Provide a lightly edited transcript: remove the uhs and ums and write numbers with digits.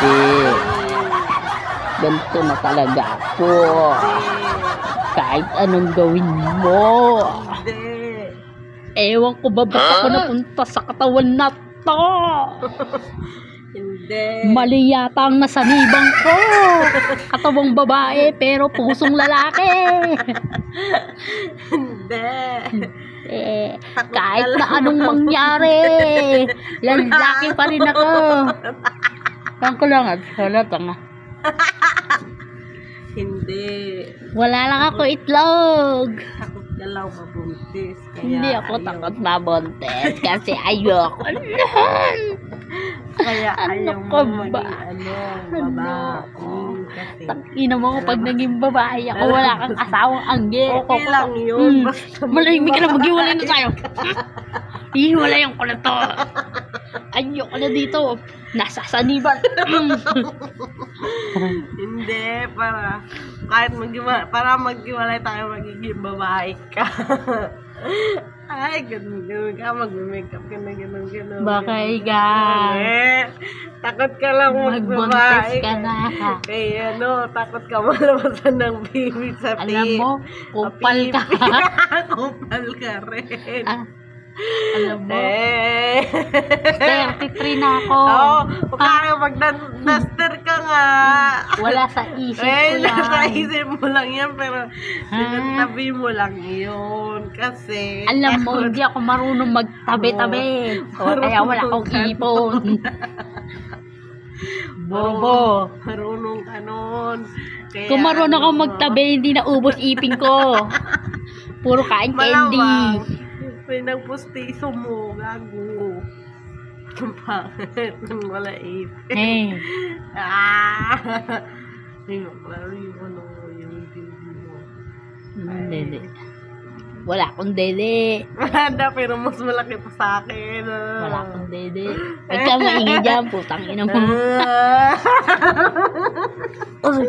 Hindi. Ganito na talaga ako. Kahit anong gawin mo. Hindi. Ewan ko ba ba't ako napunta sa katawan na to? Hindi. Mali yata ang nasanibang ko. Katawang babae pero pusong lalaki. Hindi. Kahit na anong mangyari, lalaki pa rin ako. Saan ko lang at halata nga. Hindi. Wala lang ako itlog. Takot ka lang mabuntis. Kaya Hindi ako ayaw. takot mabuntis kasi ayoko nun. Kaya Ano ayaw ka mo ba? maging babae. Kasi Tangina mo pag naging babae ako, wala kang asawang angge. okay lang yun. Basta Malamig ka na, maghiwalay na tayo. Hiwalayan ko na to. Ayoko na dito. Nasasaniban. Hindi, para maghiwalay tayo, magiging babae ka. Ay, ganun ka, mag-makeup ka na ganun. Bakay ka. Takot ka lang Magbuntis magbabae. ka na. Kaya takot ka malabasan ng baby sa Alam mo, kupal ka. Kupal ka rin. Ah, alam mo, 33 na ako. Oo, kaya mag-duster ka nga. Wala sa isip ko Nasa yan. isip mo lang yan, pero sinatabi mo lang yun. Kasi, Alam mo, hindi ako marunong magtabi-tabi. O, kaya wala akong ipon. Bobo. marunong ka nun. Kaya, Kung marunong akong magtabi, hindi na ubos ipin ko. Puro kain candy. malamang, pinagpustiso mo, gago. Bakit? Nang wala ipin. Eh, Hindi mo, klaro yung hindi mo. dede. Wala akong dede. Wala na, pero mas malaki pa sa akin. Wala akong dede. Huwag ka maingay dyan, putang ina mo. Ah. Uy,